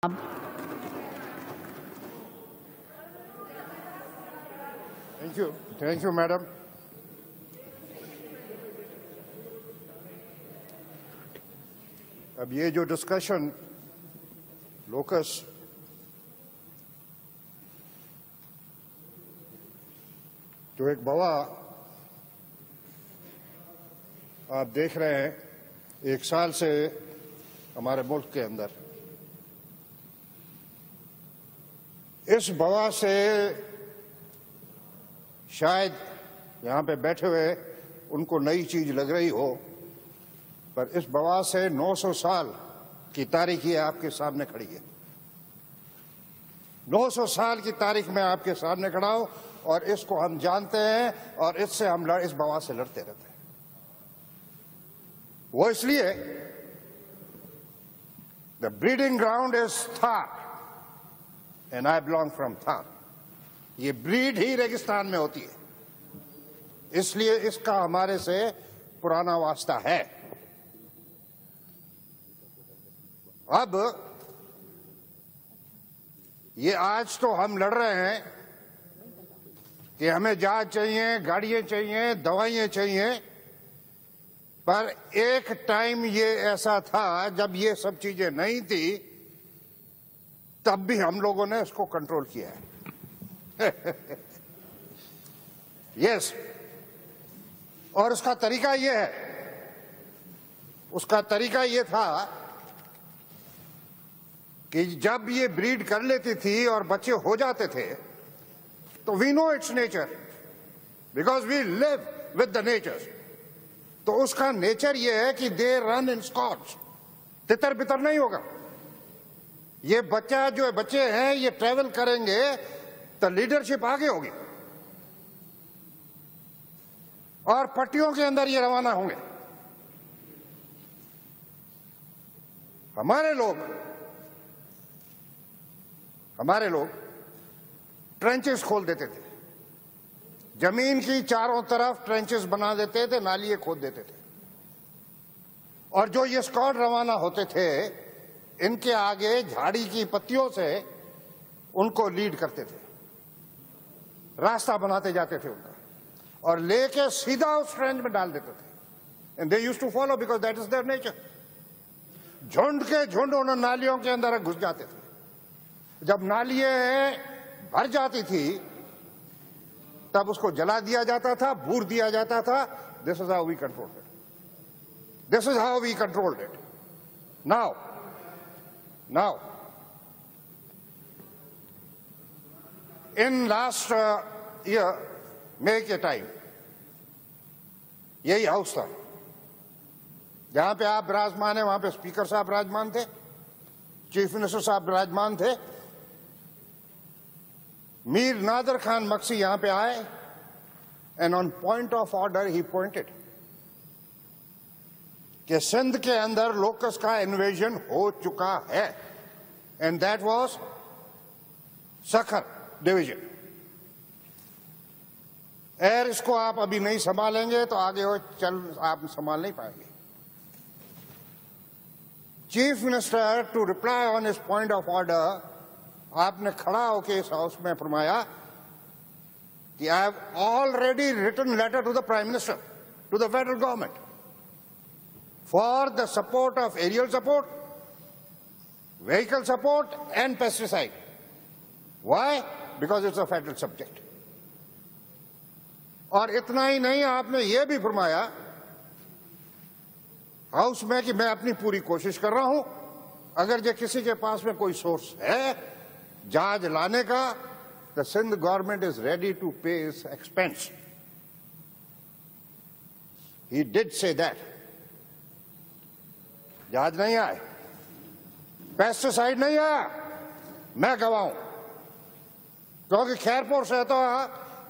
Thank you, madam. अब ये जो डिस्कशन लोकस जो एक बवा आप देख रहे हैं 1 साल से हमारे मुल्क के अंदर, इस बवा से शायद यहाँ पे बैठे हुए उनको नई चीज लग रही हो, पर इस बवा से 900 साल की तारीख ये आपके सामने खड़ी है। 900 साल की तारीख में आपके सामने खड़ा हूं और इसको हम जानते हैं और इससे हम इस बवा से लड़ते रहते हैं। वो इसलिए the breeding ground is Thar and I belong from Thar. ये ब्रीड ही रेगिस्तान में होती है, इसलिए इसका हमारे से पुराना वास्ता है। अब ये आज तो हम लड़ रहे हैं कि हमें जहाज चाहिए, गाड़ियां चाहिए, दवाइयां चाहिए, पर एक टाइम ये ऐसा था जब ये सब चीजें नहीं थी, तब भी हम लोगों ने इसको कंट्रोल किया है। यस, और उसका तरीका ये है, उसका तरीका ये था कि जब ये ब्रीड कर लेती थी और बच्चे हो जाते थे, तो we know its nature because we live with the nature. तो उसका नेचर ये है कि दे रन इन स्क्वाड्स, तितर बितर नहीं होगा। ये बच्चे हैं, ये ट्रेवल करेंगे तो लीडरशिप आगे होगी और पट्टियों के अंदर ये रवाना होंगे। हमारे लोग ट्रेंचेस खोल देते थे, जमीन की चारों तरफ ट्रेंचेस बना देते थे, नालियां खोद देते थे, और जो ये स्क्वाड रवाना होते थे इनके आगे झाड़ी की पत्तियों से उनको लीड करते थे, रास्ता बनाते जाते थे उनका, और लेके सीधा उस ट्रेंच में डाल देते थे। And they used to follow because that is their nature. झुंड के झुंड उन नालियों के अंदर घुस जाते थे। जब नालियां भर जाती थी तब उसको जला दिया जाता था, बूर दिया जाता था। This is how we controlled it. This is how we controlled it. Now in last year May के टाइम यही हाउस था जहां पे आप विराजमान है, वहां पे स्पीकर साहब विराजमान थे, चीफ मिनिस्टर साहब विराजमान थे, मीर नादर खान मक्सी यहां पे आए, and on point of order he pointed कि सिंध के अंदर लोकस का इन्वेजन हो चुका है, and that was Sukkur division. अगर इसको आप अभी नहीं संभालेंगे तो आगे आप संभाल नहीं पाएंगे। Chief minister to reply on his point of order, आपने खड़ा होकर इस हाउस में फरमाया कि I have already written letter to the prime minister, to the federal government for the support of aerial support, vehicle support and pesticide. Why? Because it's a federal subject. और इतना ही नहीं, आपने यह भी फरमाया हाउस में कि मैं अपनी पूरी कोशिश कर रहा हूं, अगर जो किसी के पास में कोई सोर्स है जहाज लाने का, the Sindh government is ready to pay its expense. He did say that. जहाज नहीं आए, पेस्टिसाइड नहीं आया, मैं गवाह हूं, क्योंकि खैरपुर से तो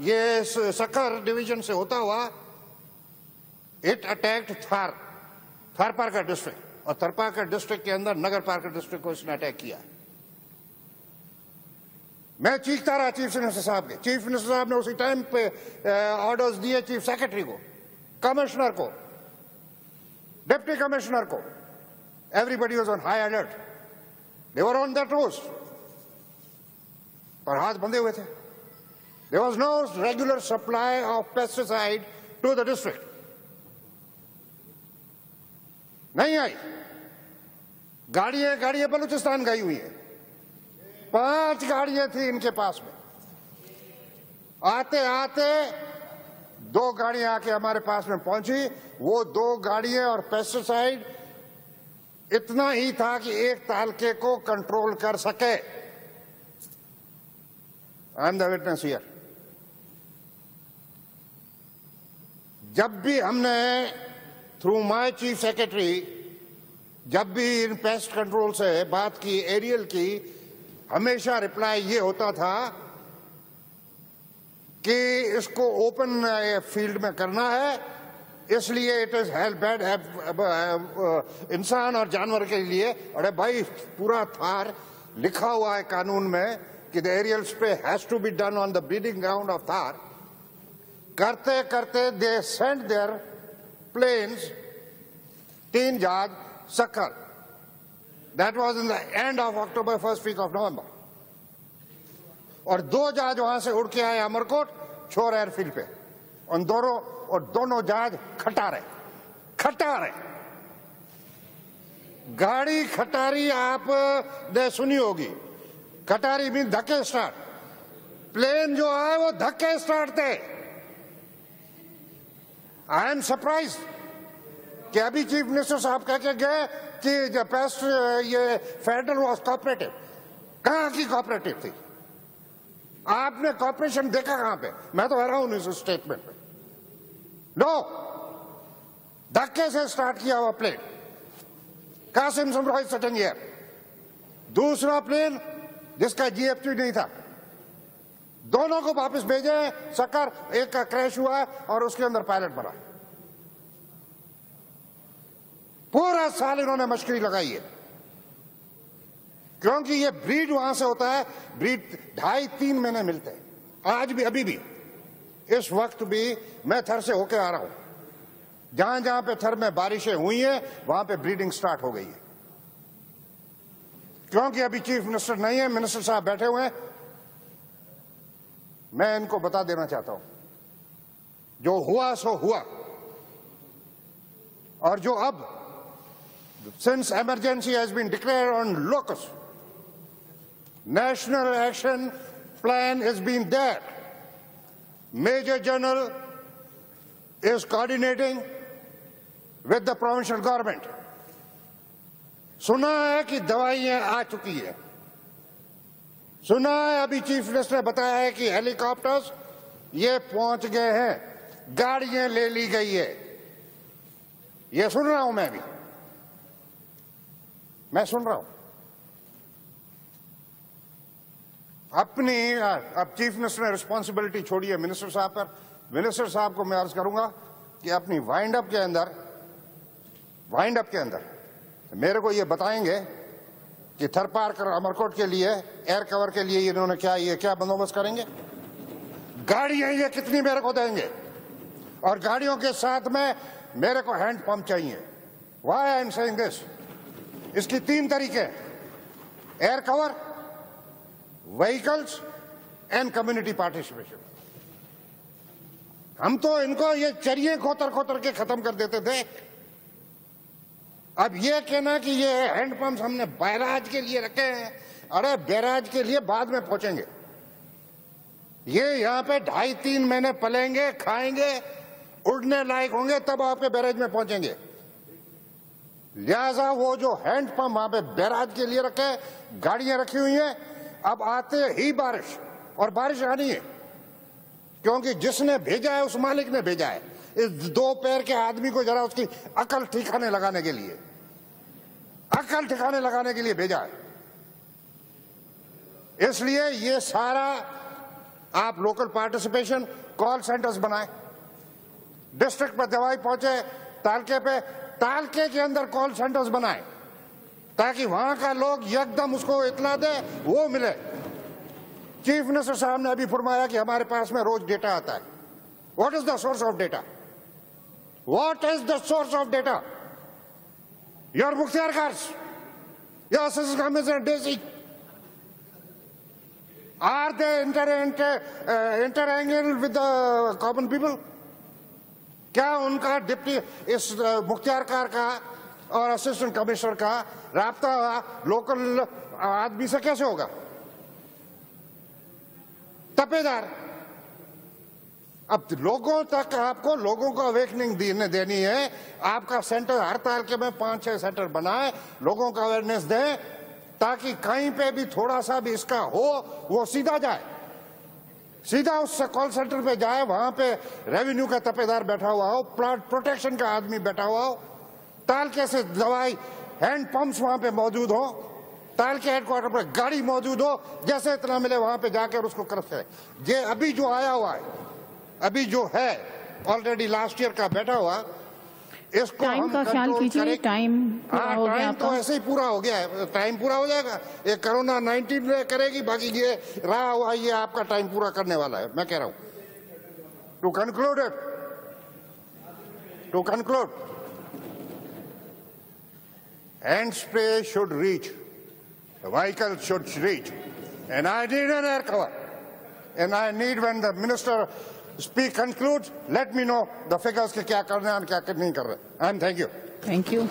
ये सखर डिवीजन से होता हुआ इट अटैक्ड थारपारकर डिस्ट्रिक्ट, और थारपारकर डिस्ट्रिक्ट के अंदर नगर पार्कर डिस्ट्रिक्ट को इसने अटैक किया। मैं चीखता रहा चीफ मिनिस्टर साहब के। चीफ मिनिस्टर साहब ने उसी टाइम पे ऑर्डर्स दिए चीफ सेक्रेटरी को, कमिश्नर को, डिप्टी कमिश्नर को। Everybody was on high alert. They were on that roast, और हाथ बंधे हुए थे. There was no regular supply of pesticide to the district. नहीं आई. गाड़ियां बलूचिस्तान गई हुई है. 5 गाड़ियां थी इनके पास में. आते आते 2 गाड़ियां आके हमारे पास में पहुंची. वो 2 गाड़ियां और पेस्टिसाइड इतना ही था कि एक तालके को कंट्रोल कर सके. I am the witness here. जब भी हमने थ्रू माय चीफ सेक्रेटरी जब भी इन पेस्ट कंट्रोल से बात की, एरियल की, हमेशा रिप्लाई ये होता था कि इसको ओपन फील्ड में करना है, इसलिए इट इज हेल्प बैड इंसान और जानवर के लिए. अरे भाई, पूरा थार लिखा हुआ है कानून में कि the aerial spray has to be done on the breeding ground of Thar. करते करते दे सेंड देयर प्लेन्स, 3 जहाज Sukkur. That was in the end of October, first week of November. और 2 जहाज वहां से उड़ के आए अमरकोट छोर एयरफील्ड पे. उन दोनों जहाज खटारे. गाड़ी खटारी आपने सुनी होगी. खटारी मीन धक्के स्टार्ट. प्लेन जो आए वो धक्के स्टार्ट थे. आई एम सरप्राइज कि अभी चीफ मिनिस्टर साहब कह के गए कि जो पेस्ट ये फेडरल वॉज कोऑपरेटिव. कहां की कोऑपरेटिव थी? आपने कॉर्पोरेशन देखा कहां पे? मैं तो हैरान हूं इस स्टेटमेंट में. नो, धक्के से स्टार्ट किया हुआ plane. Qasim Samroy sitting here. दूसरा प्लेन जिसका जीएफटी नहीं था, दोनों को वापस भेजे सक्कर. एक का क्रैश हुआ और उसके अंदर पायलट बना. पूरा साल इन्होंने मशकरी लगाई है, क्योंकि ये ब्रीड वहां से होता है. ब्रीड 2.5-3 महीने मिलते हैं. आज भी, अभी भी, इस वक्त भी मैं थर से होके आ रहा हूं. जहां जहां पे थर में बारिशें हुई हैं वहां पे ब्रीडिंग स्टार्ट हो गई है. क्योंकि अभी चीफ मिनिस्टर नहीं है, मिनिस्टर साहब बैठे हुए हैं. मैं इनको बता देना चाहता हूं, जो हुआ सो हुआ. और जो अब, since emergency has been declared on locust, national action plan has been there. Major General is coordinating with the provincial government. सुना है कि दवाइयां आ चुकी है. सुना है अभी चीफ मिनिस्टर ने बताया है कि हेलीकॉप्टर्स ये पहुंच गए हैं, गाड़ियां ले ली गई है. ये सुन रहा हूं मैं सुन रहा हूं. अपनी अब चीफ मिनिस्टर ने रिस्पॉन्सिबिलिटी छोड़ी है मिनिस्टर साहब पर. मिनिस्टर साहब को मैं अर्ज करूंगा कि अपनी वाइंड अप के अंदर मेरे को ये बताएंगे कि थरपार कर अमरकोट के लिए एयर कवर के लिए इन्होंने क्या बंदोबस्त करेंगे. गाड़ियां ये कितनी मेरे को देंगे, और गाड़ियों के साथ में मेरे को हैंड पंप चाहिए. Why I am saying this? इसकी 3 तरीके: air cover, vehicles and community participation. हम तो इनको ये चरिये खोतर के खत्म कर देते थे. अब ये कहना कि ये हैंड पंप हमने बैराज के लिए रखे हैं. अरे बैराज के लिए बाद में पहुंचेंगे. ये यहां पे 2.5-3 महीने पलेंगे, खाएंगे, उड़ने लायक होंगे, तब आपके बैराज में पहुंचेंगे. लिहाजा वो जो हैंड पंप वहां पे बैराज के लिए रखे, गाड़ियां रखी हुई हैं. अब आते ही बारिश, और बारिश आनी है, क्योंकि जिसने भेजा है उस मालिक ने भेजा है. इस 2 पैर के आदमी को जरा उसकी अकल ठिकाने लगाने के लिए भेजा है. इसलिए ये सारा आप लोकल पार्टिसिपेशन, कॉल सेंटर्स बनाए. डिस्ट्रिक्ट पर दवाई पहुंचे, तालके के अंदर कॉल सेंटर्स बनाए, ताकि वहां का लोग एकदम उसको इतला दे, वो मिले. चीफ मिनिस्टर साहब ने अभी फरमाया कि हमारे पास में रोज डेटा आता है. What is the source of data? What is the source of data? Your Mukhtar cars, Yes, this is Commissioner Daisy. Are they interangling with the common people? क्या उनका डिप्टी इस मुख्तियार कार का और असिस्टेंट कमिश्नर का राब्ता local आदमी से कैसे होगा? तपेदार। अब लोगों तक आपको लोगों को अवेकनिंग देनी है। आपका सेंटर हर तालके में 5-6 सेंटर बनाए, लोगों का अवेयरनेस दें ताकि कहीं पे भी थोड़ा सा भी इसका हो वो सीधा जाए, सीधा उस कॉल सेंटर पे जाए, वहां पे रेवेन्यू का तपेदार बैठा हुआ हो, प्लांट प्रोटेक्शन का आदमी बैठा हुआ हो, तालके से दवाई हैंड पंप्स वहां पे मौजूद हो, तालके हेडक्वार्टर पर गाड़ी मौजूद हो, जैसे इतना मिले वहां पे जाकर उसको कर सकते। ये अभी जो आया हुआ है, अभी जो है ऑलरेडी लास्ट ईयर का बैठा हुआ, इसको टाइम का ख्याल कीजिए। टाइम पूरा हो गया। टाइम तो ऐसे ही पूरा हो गया है, टाइम पूरा हो जाएगा। ये कोरोना 19 करेगी, बाकी ये रहा हुआ ये आपका टाइम पूरा करने वाला है। मैं कह रहा हूं to conclude, hand spray should reach, vehicle should reach, and I need an air cover, and I need when the minister speak concludes, let me know the figures के क्या करना है और क्या नहीं कर रहे हैं। Thank you. Thank you.